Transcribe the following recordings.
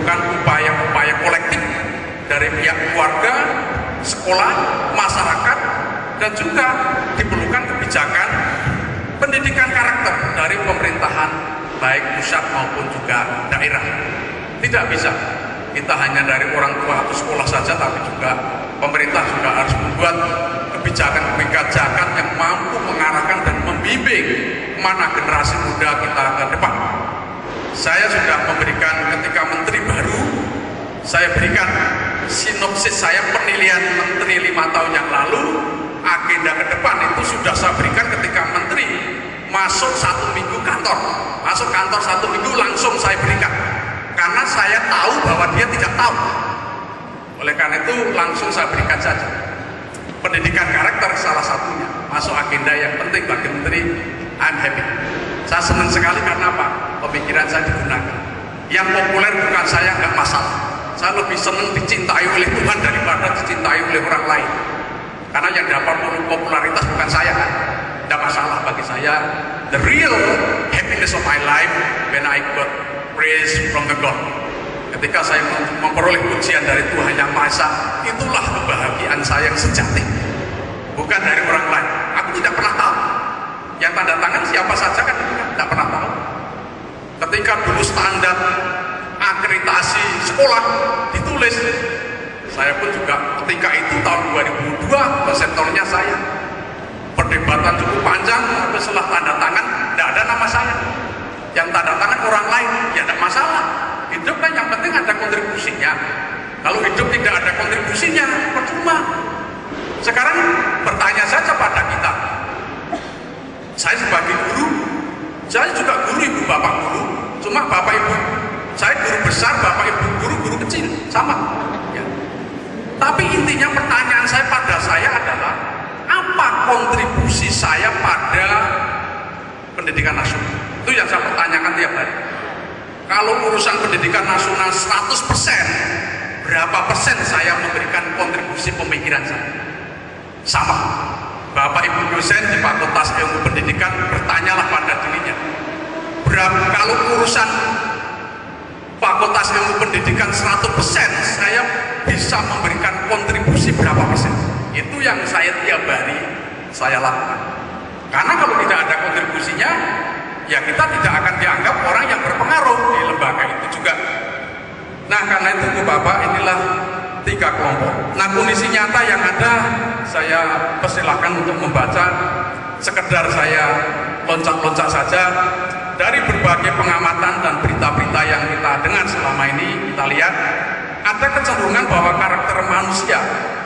diperlukan upaya-upaya kolektif dari pihak keluarga, sekolah, masyarakat, dan juga diperlukan kebijakan pendidikan karakter dari pemerintahan baik pusat maupun juga daerah. Tidak bisa kita hanya dari orang tua atau sekolah saja, tapi juga pemerintah juga harus membuat kebijakan-kebijakan yang mampu mengarahkan dan membimbing mana generasi muda kita ke depan. Saya sudah memberikan ketika menteri baru, saya berikan sinopsis saya penilaian menteri 5 tahun yang lalu. Agenda ke depan itu sudah saya berikan ketika menteri masuk 1 minggu kantor. Masuk kantor 1 minggu langsung saya berikan. Karena saya tahu bahwa dia tidak tahu. Oleh karena itu langsung saya berikan saja. Pendidikan karakter salah satunya. Masuk agenda yang penting bagi menteri, I'm happy. Saya senang sekali karena apa? Pemikiran saya digunakan. Yang populer bukan saya, nggak masalah. Saya lebih senang dicintai oleh Tuhan daripada dicintai oleh orang lain. Karena yang dapat popularitas bukan saya kan. Tidak masalah bagi saya. The real happiness of my life when I got praise from the God. Ketika saya memperoleh pujian dari Tuhan Yang Maha Esa, itulah kebahagiaan saya yang sejati. Bukan dari orang lain. Aku tidak pernah tahu. Yang tanda tangan siapa saja kan tidak pernah tahu. Ketika dulu standar akreditasi sekolah ditulis, saya pun juga ketika itu tahun 2002 presentornya saya. Perdebatan cukup panjang, tapi setelah tanda tangan tidak ada nama saya. Yang tanda tangan orang lain, ya tidak masalah. Hidup kan yang penting ada kontribusinya. Kalau hidup tidak ada kontribusinya, percuma. Sekarang bertanya saja pada kita. Saya sebagai guru, saya juga guru ibu bapak guru. Cuma bapak ibu, saya guru besar, bapak ibu guru kecil, sama. Ya. Tapi intinya pertanyaan saya pada saya adalah, apa kontribusi saya pada pendidikan nasional? Itu yang saya pertanyakan tiap hari. Kalau urusan pendidikan nasional 100%, berapa persen saya memberikan kontribusi pemikiran saya? Sama. Bapak Ibu dosen di Fakultas Ilmu Pendidikan, bertanyalah pada dirinya. Kalau urusan Fakultas Ilmu Pendidikan 100%, saya bisa memberikan kontribusi berapa persen? Itu yang saya tiap hari saya lakukan. Karena kalau tidak ada kontribusinya, ya kita tidak akan dianggap orang yang berpengaruh di lembaga itu juga. Nah, karena itu Bapak, inilah 3 kelompok. Nah, kondisi nyata yang ada, saya persilahkan untuk membaca. Sekedar saya loncat-loncat saja. Dari berbagai pengamatan dan berita-berita yang kita dengar selama ini, kita lihat ada kecenderungan bahwa karakter manusia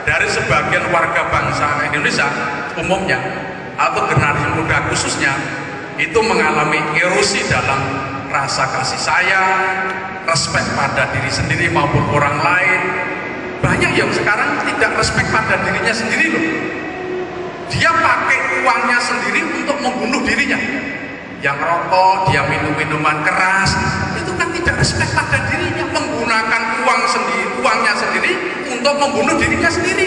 dari sebagian warga bangsa Indonesia umumnya atau generasi muda khususnya itu mengalami erosi dalam rasa kasih sayang, respek pada diri sendiri maupun orang lain. Banyak yang sekarang tidak respek pada dirinya sendiri loh. Dia pakai uangnya sendiri untuk membunuh dirinya. Yang rokok, dia minum minuman keras, itu kan tidak respek pada dirinya, menggunakan uangnya sendiri untuk membunuh dirinya sendiri.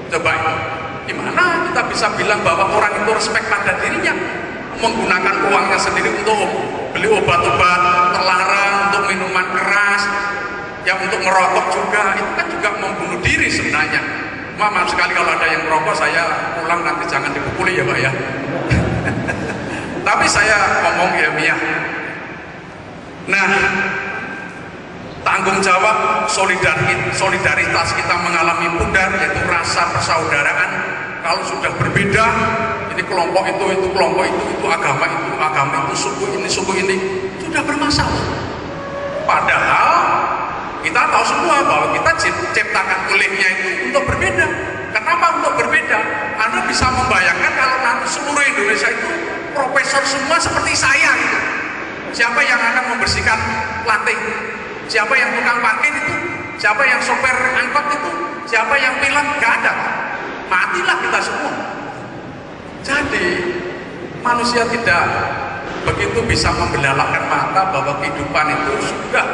Coba, gimana kita bisa bilang bahwa orang itu respek pada dirinya? Menggunakan uangnya sendiri untuk beli obat-obat terlarang, untuk minuman keras, yang untuk merokok juga, itu kan juga membunuh diri sebenarnya. Maaf sekali kalau ada yang merokok, saya pulang nanti jangan dipukuli ya Pak ya. Tapi saya ngomong ilmiah. Nah, tanggung jawab solidaritas kita mengalami pudar, yaitu rasa persaudaraan. Kalau sudah berbeda, ini kelompok itu kelompok itu agama itu, suku ini, sudah bermasalah. Padahal kita tahu semua bahwa kita ciptakan olehnya itu untuk berbeda. Kenapa untuk berbeda? Anda bisa membayangkan kalau nanti seluruh Indonesia itu profesor semua seperti saya gitu. Siapa yang akan membersihkan lantai? Siapa yang tukang parkir itu? Siapa yang sopir angkot itu? Siapa yang pilot? Gak ada. Matilah kita semua. Jadi manusia tidak begitu bisa membelalakkan mata bahwa kehidupan itu sudah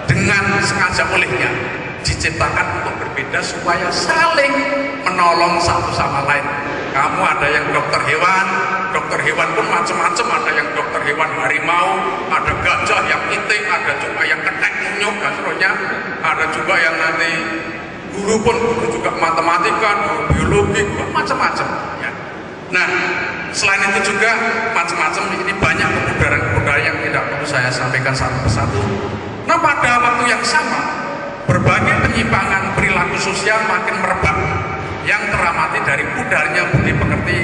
dengan sengaja olehnya diciptakan untuk berbeda supaya saling menolong satu sama lain. Kamu ada yang dokter hewan pun macam-macam, ada yang dokter hewan harimau, ada gajah yang itik, ada juga yang ketek nyok dan seterusnya. Ada juga yang nanti guru pun guru juga matematika, guru biologi, macam-macam. Ya. Nah, selain itu juga macam-macam ini banyak kebudayaan yang tidak perlu saya sampaikan satu persatu. Nah, pada waktu yang sama berbagai penyimpangan perilaku sosial makin merebak yang teramati dari pudarnya budi pekerti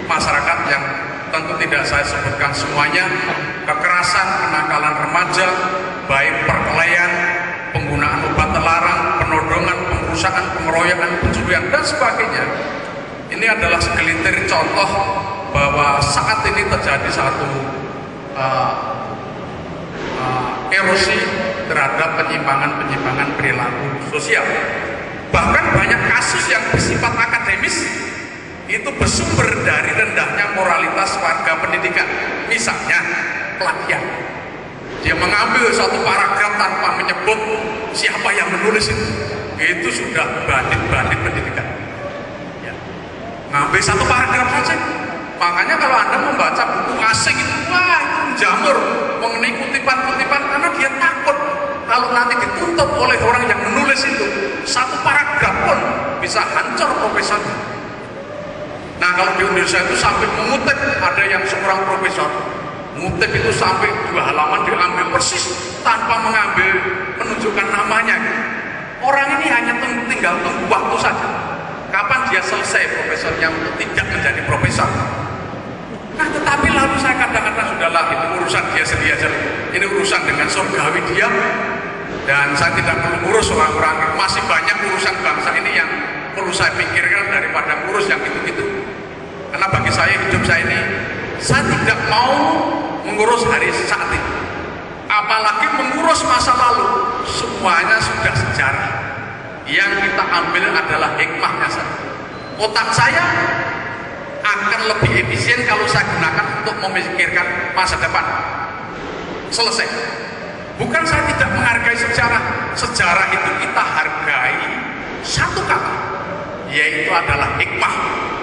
masyarakat yang tentu tidak saya sebutkan semuanya, kekerasan, kenakalan remaja, baik perkelahian, penggunaan obat terlarang, penodongan, pengrusakan, pengeroyokan, pencurian, dan sebagainya. Ini adalah segelintir contoh bahwa saat ini terjadi satu erosi terhadap penyimpangan perilaku sosial. Bahkan banyak kasus yang bersifat akademis itu bersumber dari rendahnya moralitas warga pendidikan. Misalnya plagiat, dia mengambil satu paragraf tanpa menyebut siapa yang menulis itu sudah bandit pendidikan ya. Ngambil satu paragraf saja. Makanya kalau Anda membaca buku asing itu, wah itu menjamur mengenai kutipan-kutipan, karena dia takut kalau nanti dituntut oleh orang yang menulis itu, satu paragraf pun bisa hancur profesornya. Nah, kalau di Indonesia itu sampai mengutip, ada yang seorang profesor mengutip itu sampai 2 halaman diambil persis tanpa menunjukkan namanya. Orang ini hanya tinggal tunggu waktu saja. Kapan dia selesai profesornya untuk tidak menjadi profesor. Nah, tetapi lalu saya kadang-kadang sudahlah, itu urusan dia sendiri aja. Ini urusan dengan surgawi dia, dan saya tidak perlu ngurus orang-orang. Masih banyak urusan bangsa ini yang perlu saya pikirkan daripada ngurus yang itu-itu. Karena bagi saya, hidup saya ini, saya tidak mau mengurus hari saat ini, apalagi mengurus masa lalu. Semuanya sudah sejarah. Yang kita ambil adalah hikmahnya saja. Otak saya akan lebih efisien kalau saya gunakan untuk memikirkan masa depan. Selesai. Bukan saya tidak menghargai sejarah. Sejarah itu kita hargai satu kata, yaitu adalah hikmah.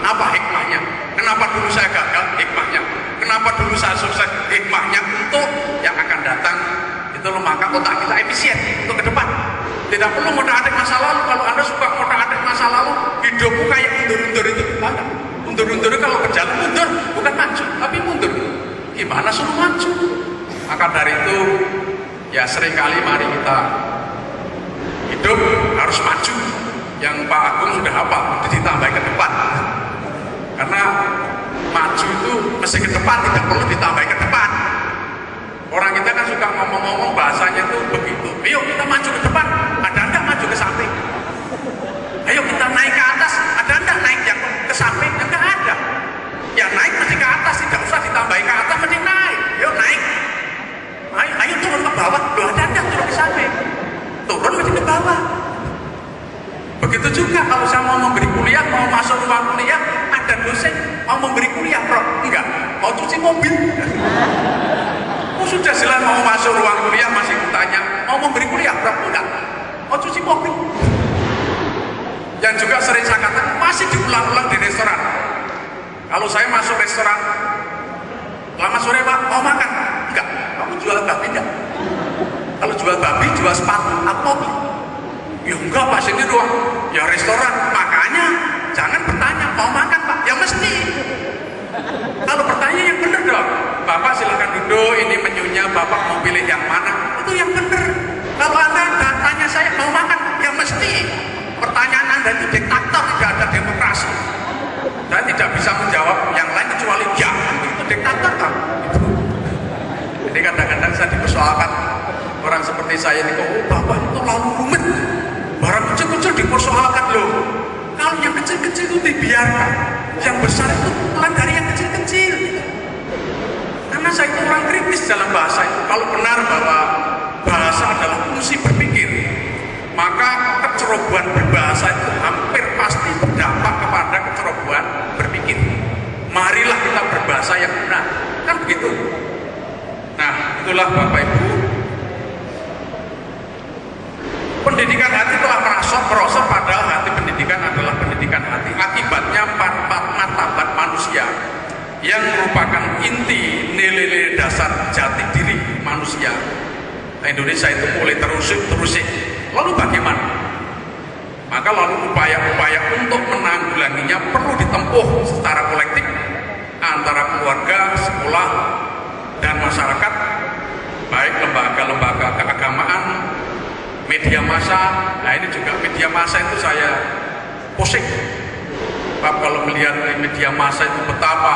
Apa hikmahnya? Kenapa dulu saya gagal? Hikmahnya. Kenapa dulu saya sukses? Hikmahnya untuk yang akan datang. Itu maka otak kita efisien untuk ke depan. Tidak perlu ngotak-atik masa lalu. Kalau Anda suka ngotak-atik masa lalu, hidupmu kayak mundur-mundur itu gimana? Mundur-mundur kalau berjalan mundur, bukan maju, tapi mundur. Gimana suruh maju? Maka dari itu, ya seringkali mari kita hidup harus maju. Yang Pak Agung sudah hafal, itu ditambah ke depan. Karena maju itu mesti ke depan, tidak perlu ditambah ke depan. Orang kita kan suka ngomong-ngomong bahasanya itu begitu. Ayo kita maju ke depan, ada enggak maju ke samping? Ayo kita naik ke atas, ada enggak naik yang ke samping? Enggak ada. Ya naik mesti ke atas, tidak usah ditambahi ke atas, mesti naik. Ayo naik. Ayo turun ke bawah, loh ada enggak turun ke samping? Turun mesti ke bawah. Begitu juga kalau saya mau memberi kuliah, mau masuk ruang kuliah, ada dosen mau memberi kuliah, Prof. Enggak, mau cuci mobil. Sudah jelas mau masuk ruang kuliah masih bertanya, mau memberi kuliah, Prof. Enggak, mau cuci mobil. Yang juga sering saya katakan, masih diulang-ulang di restoran. Kalau saya masuk restoran, selamat sore Pak, mau makan? Enggak, kamu jual babi enggak? Kalau jual babi, jual sepatu, aku mau beli. Ya enggak Pak, sini doang. Ya restoran, makanya jangan bertanya, mau makan Pak? Ya mesti. Kalau bertanya yang benar dong. Bapak silakan duduk, ini menunya, Bapak mau pilih yang mana? Itu yang benar. Kalau Anda tanya saya mau makan, ya mesti. Pertanyaan Anda itu diktator, tidak ada demokrasi. Saya tidak bisa menjawab yang lain kecuali ya, itu diktator kan? Jadi kadang-kadang saya dipersoalkan orang seperti saya ini, oh Bapak itu lalu rumit. Barang kecil-kecil dipersoalkan loh. Kalau yang kecil-kecil itu dibiarkan, yang besar itu mulai dari yang kecil-kecil. Karena saya itu orang kritis dalam bahasa itu. Kalau benar bahwa bahasa adalah fungsi berpikir, maka kecerobohan berbahasa itu hampir pasti berdampak kepada kecerobohan berpikir. Marilah kita berbahasa yang benar, kan begitu. Nah, itulah Bapak Ibu. Pendidikan hati telah merosot padahal hati pendidikan adalah pendidikan hati. Akibatnya martabat manusia yang merupakan inti nilai-nilai dasar jati diri manusia Indonesia itu mulai terusik. Lalu bagaimana? Maka lalu upaya-upaya untuk menanggulanginya perlu ditempuh secara kolektif antara keluarga, sekolah, dan masyarakat, baik lembaga-lembaga keagamaan, media massa. Nah ini juga media massa itu saya pusing. Sebab kalau melihat media massa itu betapa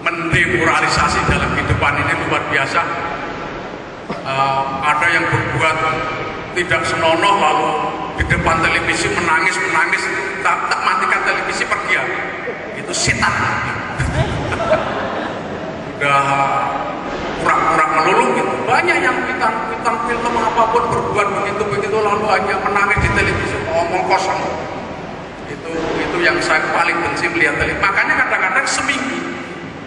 mendemoralisasi dalam kehidupan ini luar biasa. Ada yang berbuat tidak senonoh lalu di depan televisi menangis, tak matikan televisi pergi ya. Itu setan. Udah pura-pura melulu gitu. Banyak yang bintang film apapun berbuat begitu lalu hanya menangis di televisi, omong kosong. Itu yang saya paling benci melihat televisi. Makanya kadang-kadang seminggu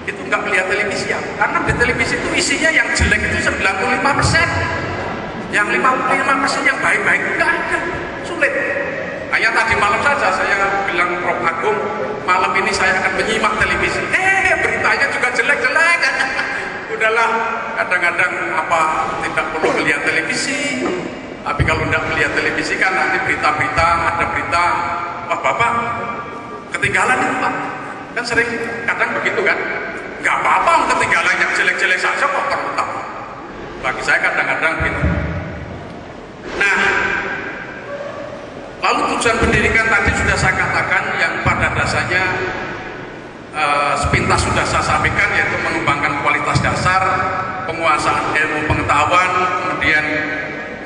itu nggak melihat televisi ya. Karena di televisi itu isinya yang jelek itu 95%. Yang 55% yang baik-baik nggak ada. Sulit. Hanya tadi malam saja saya bilang Prof. Agung, malam ini saya akan menyimak televisi. Beritanya juga jelek-jelek. Udahlah, kadang-kadang tidak perlu melihat televisi. Tapi kalau tidak melihat televisi kan nanti berita-berita, ada berita, wah Bapak ketinggalan itu Pak. Kan sering kadang begitu kan. Nggak apa-apa ketinggalan yang jelek-jelek saja kok terletak. Bagi saya kadang-kadang gitu. Nah, lalu tujuan pendidikan tadi sudah saya katakan yang pada dasarnya sepintas sudah saya sampaikan, yaitu mengembangkan kualitas dasar, penguasaan ilmu pengetahuan, kemudian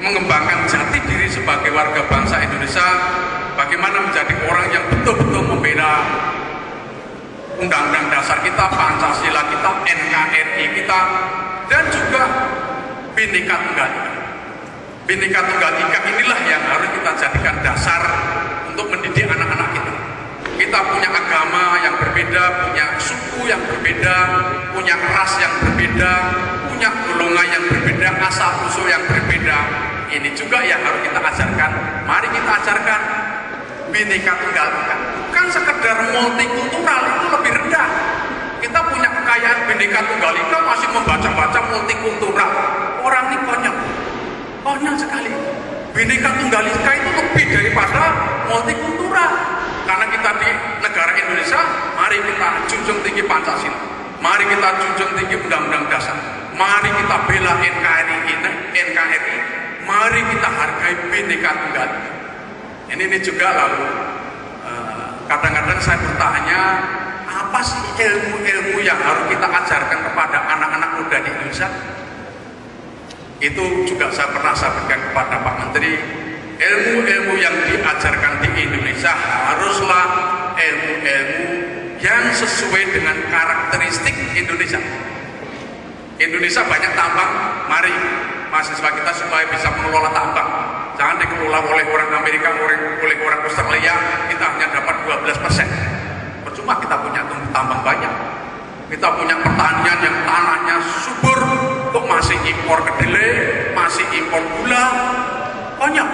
mengembangkan jati diri sebagai warga bangsa Indonesia, bagaimana menjadi orang yang betul-betul membela Undang-Undang Dasar kita, Pancasila kita, NKRI kita, dan juga Bhinneka Tunggal Ika. Bhinneka Tunggal Ika inilah yang harus kita jadikan dasar untuk mendidik anak-anak kita. Kita punya agama yang berbeda, punya suku yang berbeda, punya ras yang berbeda, punya golongan yang berbeda, asal-usul yang berbeda. Ini juga yang harus kita ajarkan. Mari kita ajarkan Bhinneka Tunggal Ika. Bukan sekedar multikultural, itu lebih rendah. Kita punya kekayaan Bhinneka Tunggal Ika masih membaca-baca multikultural. Orang ini konyol sekali. Bhinneka Tunggal Ika itu lebih daripada multikultural. Karena kita di negara Indonesia, mari kita junjung tinggi Pancasila. Mari kita junjung tinggi Undang-Undang Dasar. Mari kita bela NKRI. Mari kita hargai Bhinneka Tunggal Ika. Ini juga lalu kadang-kadang saya bertanya, apa sih ilmu-ilmu yang harus kita ajarkan kepada anak-anak muda di Indonesia? Itu juga saya pernah sampaikan kepada Pak Menteri. Ilmu-ilmu yang diajarkan di Indonesia haruslah ilmu-ilmu yang sesuai dengan karakteristik Indonesia. Indonesia banyak tambang, mari mahasiswa kita supaya bisa mengelola tambang. Jangan dikelola oleh orang Amerika, oleh orang Australia, kita hanya dapat 12%. Percuma kita punya tambang banyak. Kita punya pertanian yang tanahnya subur, kok masih impor kedelai, masih impor gula. Konyol.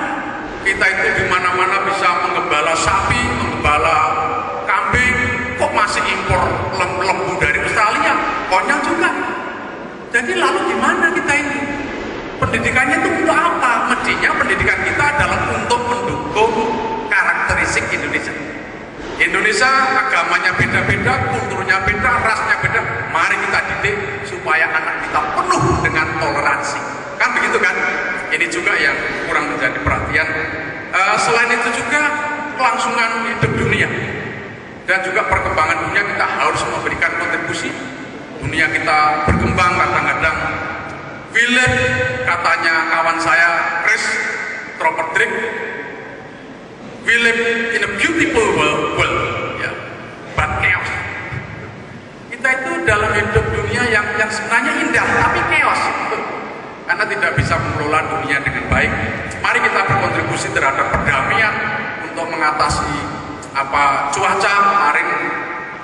Kita itu di mana-mana bisa menggembala sapi, menggembala kambing, kok masih impor lembu dari Australia. Konyol juga. Jadi lalu gimana kita ini? Pendidikannya itu untuk apa? Mestinya pendidikan kita adalah untuk mendukung karakteristik Indonesia. Indonesia agamanya beda-beda, kulturnya beda, rasnya beda. Mari kita didik supaya anak kita penuh dengan toleransi. Kan begitu kan? Ini juga yang kurang menjadi perhatian. Selain itu juga kelangsungan hidup dunia dan juga perkembangan dunia, kita harus memberikan kontribusi. Dunia kita berkembang kadang-kadang. Philip, katanya kawan saya Chris Troperdrick, we live in a beautiful world, ya, but chaos. Kita itu dalam hidup dunia yang sebenarnya indah, tapi chaos, karena tidak bisa mengelola dunia dengan baik. Mari kita berkontribusi terhadap perdamaian untuk mengatasi cuaca. Kemarin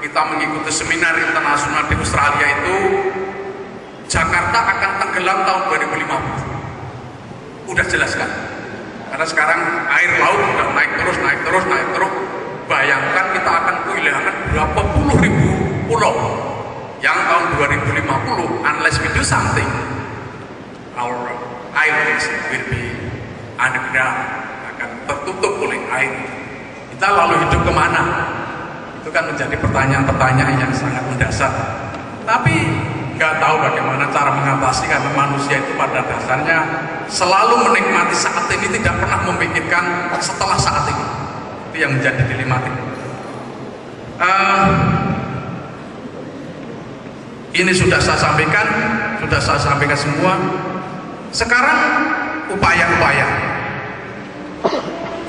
kita mengikuti seminar internasional di Australia itu, Jakarta akan tenggelam tahun 2050. Udah jelas kan? Karena sekarang air laut udah naik terus. Bayangkan kita akan kehilangan berapa puluh ribu pulau yang tahun 2050, unless we do something, our islands will be underground, akan tertutup oleh air. Kita lalu hidup kemana? Itu kan menjadi pertanyaan-pertanyaan yang sangat mendasar. Tapi nggak tahu bagaimana cara mengatasi, karena manusia itu pada dasarnya selalu menikmati saat ini, tidak pernah memikirkan setelah saat ini. Itu yang menjadi dilematik. Ini sudah saya sampaikan semua. Sekarang upaya-upaya.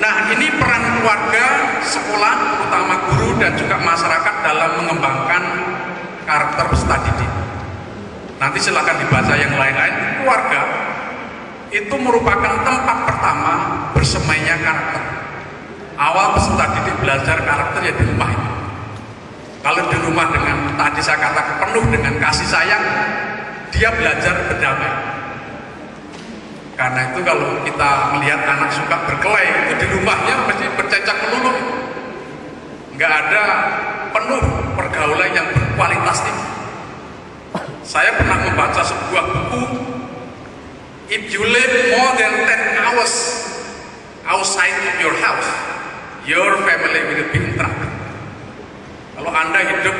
Nah, ini peran keluarga, sekolah, terutama guru dan juga masyarakat dalam mengembangkan karakter peserta didik. Nanti silakan dibaca yang lain-lain. Keluarga itu merupakan tempat pertama bersemainya karakter. Awal peserta didik belajar karakter ya di rumah itu. Kalau di rumah dengan tadi saya katakan penuh dengan kasih sayang, dia belajar berdamai. Karena itu kalau kita melihat anak suka berkelahi, itu di rumahnya mesti bercecak melulu. Nggak ada penuh pergaulan yang berkualitas tinggi. Saya pernah membaca sebuah buku, if you live more than 10 hours outside of your house, your family will be in trouble. Kalau Anda hidup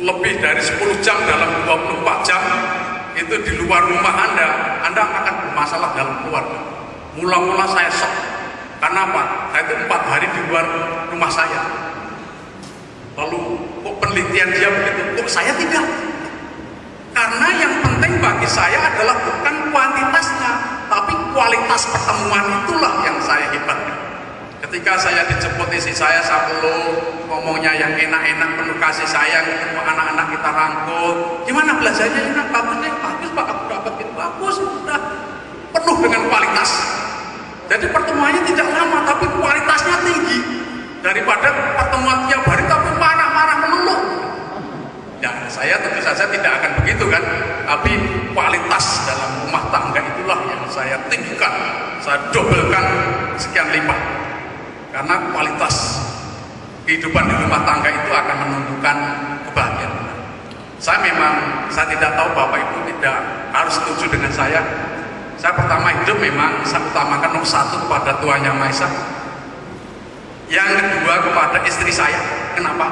lebih dari 10 jam dalam 24 jam, itu di luar rumah Anda akan bermasalah dalam keluarga. Mula-mula saya shock. Karena apa? Saya itu 4 hari di luar rumah saya. Lalu kok penelitian dia begitu? Kok saya tidak? Karena yang penting bagi saya adalah bukan kuantitasnya, tapi kualitas pertemuan itulah yang saya hebatkan. Ketika saya dijemput istri saya peluk, ngomongnya yang enak-enak, penuh kasih sayang, ketemu anak-anak kita rangkul. Gimana belajarnya? Enak, bagus deh, bagus Pak, aku dapat itu bagus, udah penuh dengan kualitas. Jadi pertemuannya tidak lama, tapi kualitasnya tinggi daripada pertemuan tiap hari tapi marah-marah melulu. Ya, saya tentu saja tidak akan begitu kan, tapi kualitas dalam rumah tangga itulah yang saya tinggikan, saya dobelkan sekian lipat. Karena kualitas kehidupan di rumah tangga itu akan menentukan kebahagiaan. Saya tidak tahu Bapak Ibu tidak harus setuju dengan saya. Saya pertama hidup memang saya utamakan nomor 1 kepada Tuhan Yang Maha Esa. Yang kedua kepada istri saya. Kenapa?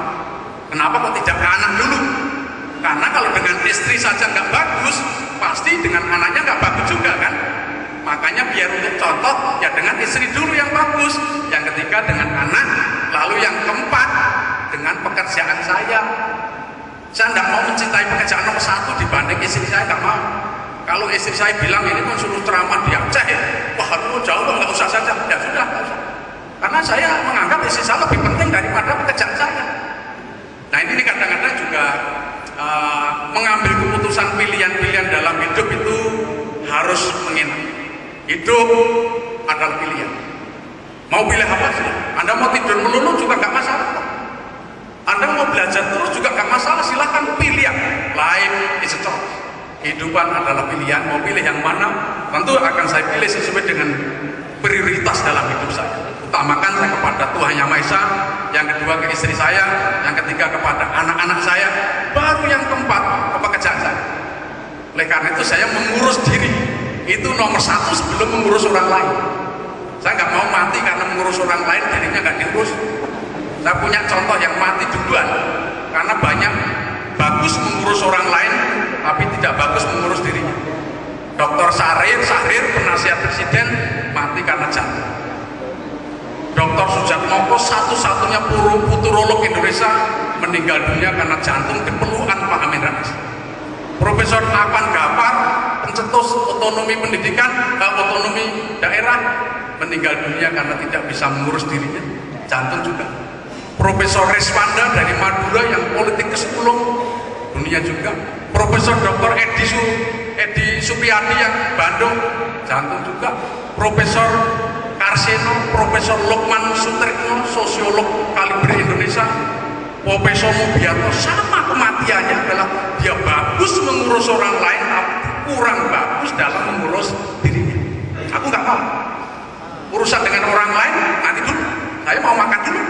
Kenapa kok tidak ke anak dulu? Karena kalau dengan istri saja nggak bagus, pasti dengan anaknya nggak bagus juga kan? Makanya biar untuk contoh ya dengan istri dulu yang bagus, yang ketiga dengan anak, lalu yang keempat dengan pekerjaan saya. Saya tidak mau mencintai pekerjaan nomor 1 dibanding istri saya, nggak mau. Kalau istri saya bilang ini kan suruh ceramah di Aceh, wah aduh jauh nggak usah saja, ya sudah nggak usah. Karena saya menganggap istri saya lebih penting daripada pekerjaan saya. Nah ini kadang-kadang juga mengambil keputusan pilihan-pilihan dalam hidup itu harus mengingat. Hidup adalah pilihan. Mau pilih apa sih? Anda mau tidur melulu juga gak masalah. Anda mau belajar terus juga gak masalah. Silahkan pilihan. Life is a choice. Kehidupan adalah pilihan. Mau pilih yang mana? Tentu akan saya pilih sesuai dengan prioritas dalam hidup saya. Utamakan saya kepada Tuhan Yang Maha Esa. Yang kedua ke istri saya. Yang ketiga kepada anak-anak saya. Baru yang keempat ke pekerjaan saya. Oleh karena itu saya mengurus diri. Itu nomor 1 sebelum mengurus orang lain. Saya nggak mau mati karena mengurus orang lain, dirinya nggak diurus. Saya punya contoh yang mati duluan. Karena banyak bagus mengurus orang lain, tapi tidak bagus mengurus dirinya. Dr. Sahrir, penasihat presiden, mati karena jantung. Dr. Sujatmoko, satu-satunya futurolog Indonesia, meninggal dunia karena jantung di pelukan Pak Amin Rais. Profesor Afan Gafar, pencetus otonomi pendidikan, otonomi daerah, meninggal dunia karena tidak bisa mengurus dirinya, jantung juga. Profesor Reswanda dari Madura yang politik ke-10 dunia juga. Profesor Dr. Edi Supriyadi yang Bandung, jantung juga. Profesor Karseno, Profesor Lukman Sutrikno, sosiolog kaliber Indonesia. Profesor Mubianto sama kematiannya adalah dia bagus mengurus orang lain, tapi kurang bagus dalam mengurus dirinya. Aku nggak mau urusan dengan orang lain, nanti dulu. Saya mau makan dulu.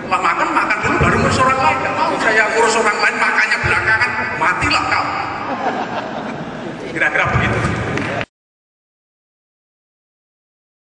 Setelah makan dulu baru ngurus orang lain. Nggak mau saya ngurus orang lain, makannya belakangan, matilah kau. Kira-kira begitu.